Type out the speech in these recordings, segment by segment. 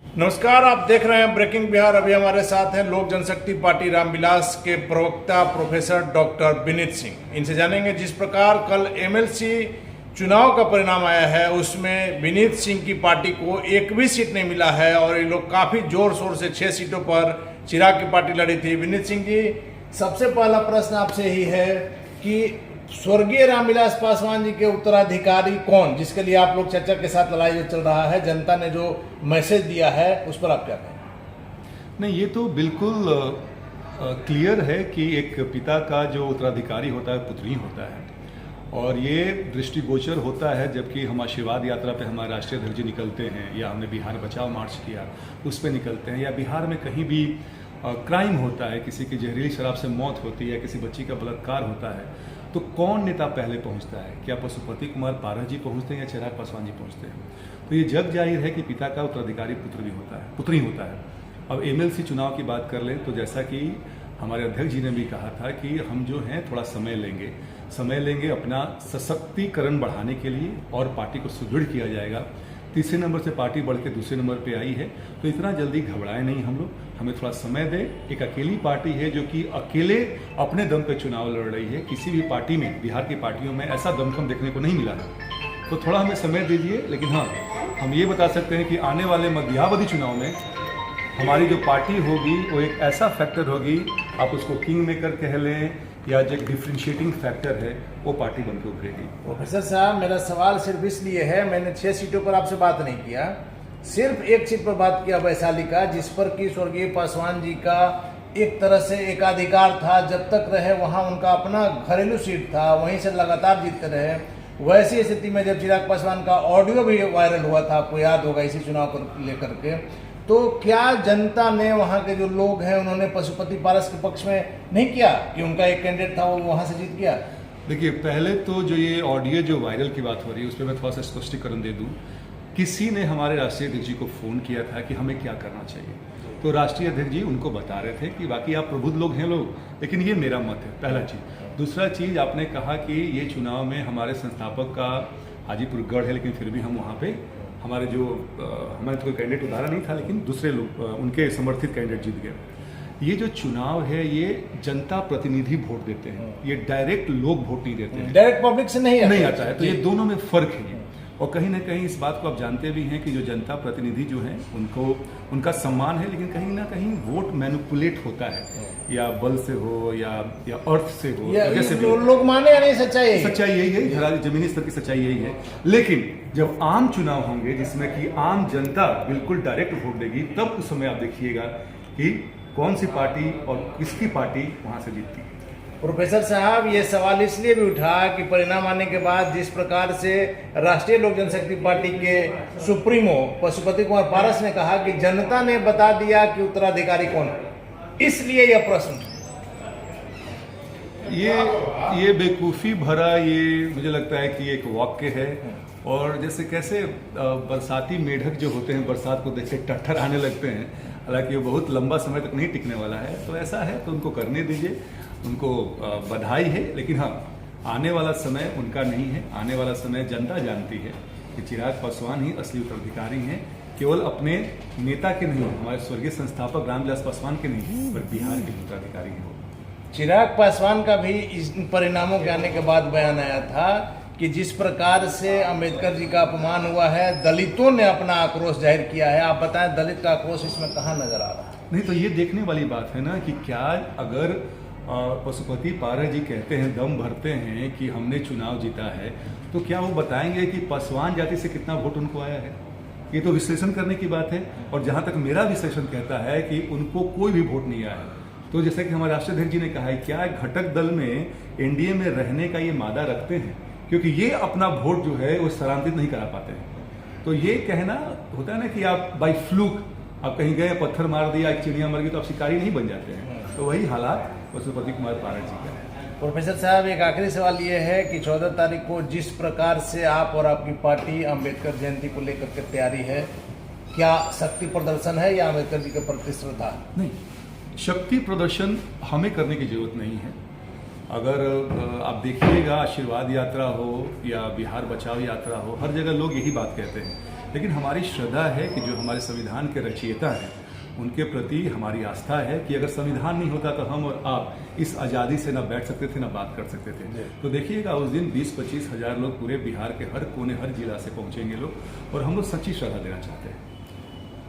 नमस्कार, आप देख रहे हैं ब्रेकिंग बिहार। अभी हमारे साथ हैं लोक जनशक्ति पार्टी रामविलास के प्रवक्ता प्रोफेसर डॉक्टर विनीत सिंह। इनसे जानेंगे जिस प्रकार कल एमएलसी चुनाव का परिणाम आया है उसमें विनीत सिंह की पार्टी को एक भी सीट नहीं मिला है और ये लोग काफ़ी जोर शोर से 6 सीटों पर चिराग की पार्टी लड़ी थी। विनीत सिंह जी, सबसे पहला प्रश्न आपसे ही है कि स्वर्गीय रामविलास पासवान जी के उत्तराधिकारी कौन, जिसके लिए आप लोग चर्चा के साथ लड़ाई जो चल रहा है, जनता ने जो मैसेज दिया है उस पर आप क्या कहें? नहीं, ये तो बिल्कुल क्लियर है कि एक पिता का जो उत्तराधिकारी होता है पुत्र ही होता है और ये दृष्टिगोचर होता है। जबकि हम आशीर्वाद यात्रा पे हमारे राष्ट्रीय अध्यक्ष निकलते हैं या हमने बिहार बचाओ मार्च किया उस पर निकलते हैं, या बिहार में कहीं भी क्राइम होता है, किसी की जहरीली शराब से मौत होती है, किसी बच्ची का बलात्कार होता है, तो कौन नेता पहले पहुंचता है? क्या पशुपति कुमार पारस जी पहुंचते हैं या चिराग पासवान जी पहुंचते हैं? तो ये जग जाहिर है कि पिता का उत्तराधिकारी पुत्र भी होता है, पुत्र ही होता है। अब एमएलसी चुनाव की बात कर लें तो जैसा कि हमारे अध्यक्ष जी ने भी कहा था कि हम जो हैं थोड़ा समय लेंगे अपना सशक्तिकरण बढ़ाने के लिए और पार्टी को सुदृढ़ किया जाएगा। तीसरे नंबर से पार्टी बढ़ के दूसरे नंबर पे आई है, तो इतना जल्दी घबराए नहीं हम लोग, हमें थोड़ा समय दे। एक अकेली पार्टी है जो कि अकेले अपने दम पे चुनाव लड़ रही है। किसी भी पार्टी में, बिहार की पार्टियों में ऐसा दमखम देखने को नहीं मिला है, तो थोड़ा हमें समय दीजिए। लेकिन हाँ, हम ये बता सकते हैं कि आने वाले मध्यावधि चुनाव में हमारी जो पार्टी होगी वो एक ऐसा फैक्टर होगी, आप उसको किंग मेकर कह लें या जो डिफ्रेंशिएटिंग फैक्टर है, वो पार्टी बनकर उभरेगी। प्रोफेसर साहब, मेरा सवाल सिर्फ इसलिए है, मैंने 6 सीटों पर आपसे बात नहीं किया, सिर्फ एक सीट पर बात किया, वैशाली का, जिस पर कि स्वर्गीय पासवान जी का एक तरह से एकाधिकार था। जब तक रहे वहां उनका अपना घरेलू सीट था, वहीं से लगातार जीतते रहे। वैसी स्थिति में जब चिराग पासवान का ऑडियो भी वायरल हुआ था, आपको याद होगा, इसी चुनाव को लेकर के, तो क्या जनता ने, वहाँ के जो लोग हैं, उन्होंने पशुपति पारस के पक्ष में नहीं किया कि उनका एक कैंडिडेट था वो वहाँ से जीत गया? देखिए, पहले तो जो ये ऑडियो जो वायरल की बात हो रही है उस पर मैं थोड़ा सा स्पष्टीकरण दे दूं। किसी ने हमारे राष्ट्रीय अध्यक्ष जी को फ़ोन किया था कि हमें क्या करना चाहिए, तो राष्ट्रीय अध्यक्ष जी उनको बता रहे थे कि बाकी आप प्रबुद्ध लोग हैं लोग, लेकिन ये मेरा मत है, पहला चीज़। दूसरा चीज़, आपने कहा कि ये चुनाव में हमारे संस्थापक का हाजीपुर गढ़ है, लेकिन फिर भी हम वहाँ पे हमारे जो हमारे तो कोई कैंडिडेट उतारा नहीं था, लेकिन दूसरे लोग उनके समर्थित कैंडिडेट जीत गए। ये जो चुनाव है ये जनता प्रतिनिधि वोट देते हैं, ये डायरेक्ट लोग वोट नहीं देते हैं, डायरेक्ट पब्लिक से नहीं आता है। तो ये दोनों में फर्क है। और कहीं ना कहीं इस बात को आप जानते भी हैं कि जो जनता प्रतिनिधि जो हैं उनको उनका सम्मान है, लेकिन कहीं ना कहीं वोट मैनिपुलेट होता है, या बल से हो या अर्थ से हो, जैसे लोग माने या नहीं, सच्चाई यही है, जमीनी स्तर की सच्चाई यही है। लेकिन जब आम चुनाव होंगे जिसमें कि आम जनता बिल्कुल डायरेक्ट वोट देगी, तब उस समय आप देखिएगा कि कौन सी पार्टी और किसकी पार्टी वहां से जीतती है। प्रोफेसर साहब, ये सवाल इसलिए भी उठा कि परिणाम आने के बाद जिस प्रकार से राष्ट्रीय लोक जनशक्ति पार्टी के सुप्रीमो पशुपति कुमार पारस ने कहा कि जनता ने बता दिया कि उत्तराधिकारी कौन है, इसलिए यह प्रश्न। ये बेवकूफ़ी भरा, ये मुझे लगता है कि एक वाक्य है। और जैसे कैसे बरसाती मेढक जो होते हैं बरसात को देख के टट्टर आने लगते हैं, हालांकि वो बहुत लंबा समय तक नहीं टिकने वाला है, तो ऐसा है तो उनको करने दीजिए, उनको बधाई है। लेकिन हाँ, आने वाला समय उनका नहीं है, आने वाला समय जनता जानती है कि चिराग पासवान ही असली उत्तराधिकारी हैं, केवल अपने नेता के नहीं, हमारे स्वर्गीय संस्थापक रामविलास पासवान के नहीं, पर बिहार के उत्तराधिकारी हैं। चिराग पासवान का भी इस परिणामों के आने के बाद बयान आया था कि जिस प्रकार से अंबेडकर जी का अपमान हुआ है, दलितों ने अपना आक्रोश जाहिर किया है। आप बताएं, दलित का आक्रोश इसमें कहाँ नजर आ रहा है? नहीं, तो ये देखने वाली बात है ना कि क्या अगर पशुपति पारस जी कहते हैं, दम भरते हैं कि हमने चुनाव जीता है, तो क्या वो बताएंगे कि पासवान जाति से कितना वोट उनको आया है? ये तो विश्लेषण करने की बात है। और जहाँ तक मेरा विश्लेषण कहता है कि उनको कोई भी वोट नहीं आया। तो जैसे कि हमारे राष्ट्रीय अध्यक्ष जी ने कहा है, क्या घटक दल में एनडीए में रहने का ये मादा रखते हैं? क्योंकि ये अपना वोट जो है वो स्थानांतरित नहीं करा पाते हैं। तो ये कहना होता है ना कि आप बाई फ्लूक आप कहीं गए, पत्थर मार दिया, एक चिड़िया मर गई, तो आप शिकारी नहीं बन जाते हैं। तो वही हालात पशुपति कुमार पारस जी का है। प्रोफेसर साहब, एक आखिरी सवाल ये है कि 14 तारीख को जिस प्रकार से आप और आपकी पार्टी अम्बेडकर जयंती को लेकर के तैयारी है, क्या शक्ति प्रदर्शन है या अम्बेडकर जी के प्रति श्रद्धा? नहीं, शक्ति प्रदर्शन हमें करने की जरूरत नहीं है। अगर आप देखिएगा आशीर्वाद यात्रा हो या बिहार बचाओ यात्रा हो, हर जगह लोग यही बात कहते हैं। लेकिन हमारी श्रद्धा है कि जो हमारे संविधान के रचयिता हैं उनके प्रति हमारी आस्था है कि अगर संविधान नहीं होता तो हम और आप इस आज़ादी से ना बैठ सकते थे ना बात कर सकते थे। तो देखिएगा उस दिन 20-25 हज़ार लोग पूरे बिहार के हर कोने हर जिला से पहुंचेंगे लोग, और हम लोग सच्ची श्रद्धा देना चाहते हैं।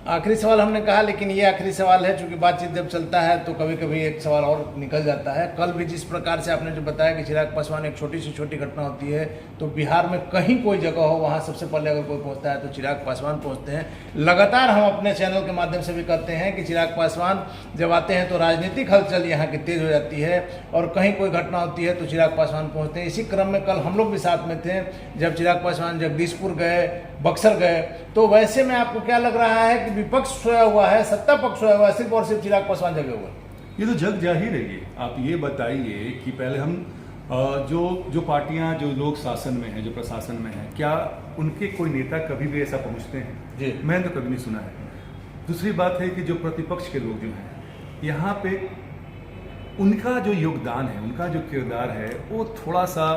आखिरी सवाल हमने कहा, लेकिन ये आखिरी सवाल है, क्योंकि बातचीत जब चलता है तो कभी कभी एक सवाल और निकल जाता है। कल भी जिस प्रकार से आपने जो बताया कि चिराग पासवान, एक छोटी से छोटी घटना होती है तो बिहार में कहीं कोई जगह हो वहाँ सबसे पहले अगर कोई पहुँचता है तो चिराग पासवान पहुँचते हैं। लगातार हम अपने चैनल के माध्यम से भी कहते हैं कि चिराग पासवान जब आते हैं तो राजनीतिक हलचल यहाँ की तेज हो जाती है, और कहीं कोई घटना होती है तो चिराग पासवान पहुँचते हैं। इसी क्रम में कल हम लोग भी साथ में थे जब चिराग पासवान जगदीशपुर गए, बक्सर गए। तो वैसे में आपको क्या लग रहा है कि विपक्ष सोया हुआ है, सत्ता पक्ष सोया हुआ है, सिर्फ और सिर्फ चिराग पासवान जगे हुए? ये तो जग जाहिर है। ये आप ये बताइए कि पहले हम जो पार्टियां, जो लोग शासन में हैं, जो प्रशासन में हैं, क्या उनके कोई नेता कभी भी ऐसा पहुंचते हैं? जी, मैंने तो कभी नहीं सुना है। दूसरी बात है कि जो प्रतिपक्ष के लोग जो हैं यहाँ पे, उनका जो योगदान है, उनका जो किरदार है, वो थोड़ा सा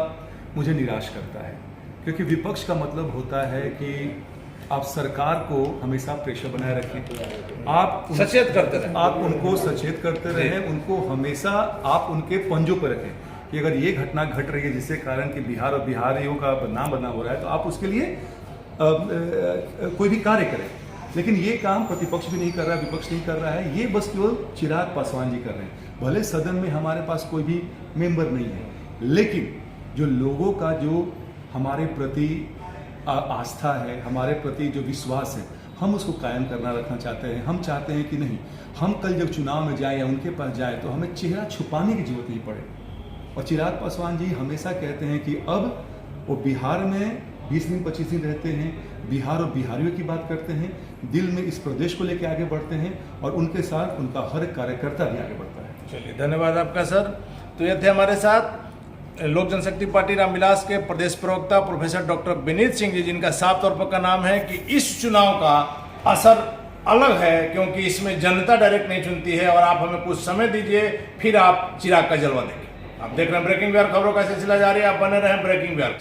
मुझे निराश करता है। क्योंकि विपक्ष का मतलब होता है कि आप सरकार को हमेशा प्रेशर बनाए रखें, आप सचेत करते रहें, आप उनको सचेत करते रहें, उनको हमेशा आप उनके पंजों पर रखें कि अगर ये घटना घट रही है जिससे कारण कि बिहार और बिहारियों का बदनाम हो रहा है, तो आप उसके लिए कोई भी कार्य करें। लेकिन ये काम प्रतिपक्ष भी नहीं कर रहा है, विपक्ष नहीं कर रहा है, ये बस केवल चिराग पासवान जी कर रहे हैं। भले सदन में हमारे पास कोई भी मेंबर नहीं है, लेकिन जो लोगों का जो हमारे प्रति आस्था है, हमारे प्रति जो विश्वास है, हम उसको कायम करना रखना चाहते हैं। हम चाहते हैं कि नहीं, हम कल जब चुनाव में जाएं या उनके पास जाएं तो हमें चेहरा छुपाने की जरूरत नहीं पड़े। और चिराग पासवान जी हमेशा कहते हैं कि अब वो बिहार में 20 दिन 25 दिन रहते हैं, बिहार और बिहारियों की बात करते हैं, दिल में इस प्रदेश को लेकर आगे बढ़ते हैं, और उनके साथ उनका हर कार्यकर्ता भी आगे बढ़ता है। चलिए, धन्यवाद आपका सर। तो ये थे हमारे साथ लोक जनशक्ति पार्टी रामविलास के प्रदेश प्रवक्ता प्रोफेसर डॉक्टर विनीत सिंह जी, जिनका साफ तौर पर का नाम है कि इस चुनाव का असर अलग है, क्योंकि इसमें जनता डायरेक्ट नहीं चुनती है, और आप हमें कुछ समय दीजिए, फिर आप चिराग का जलवा देंगे। आप देख रहे हैं ब्रेकिंग बिहार, खबरों का सिलसिला जारी है, आप बने रहें ब्रेकिंग बिहार।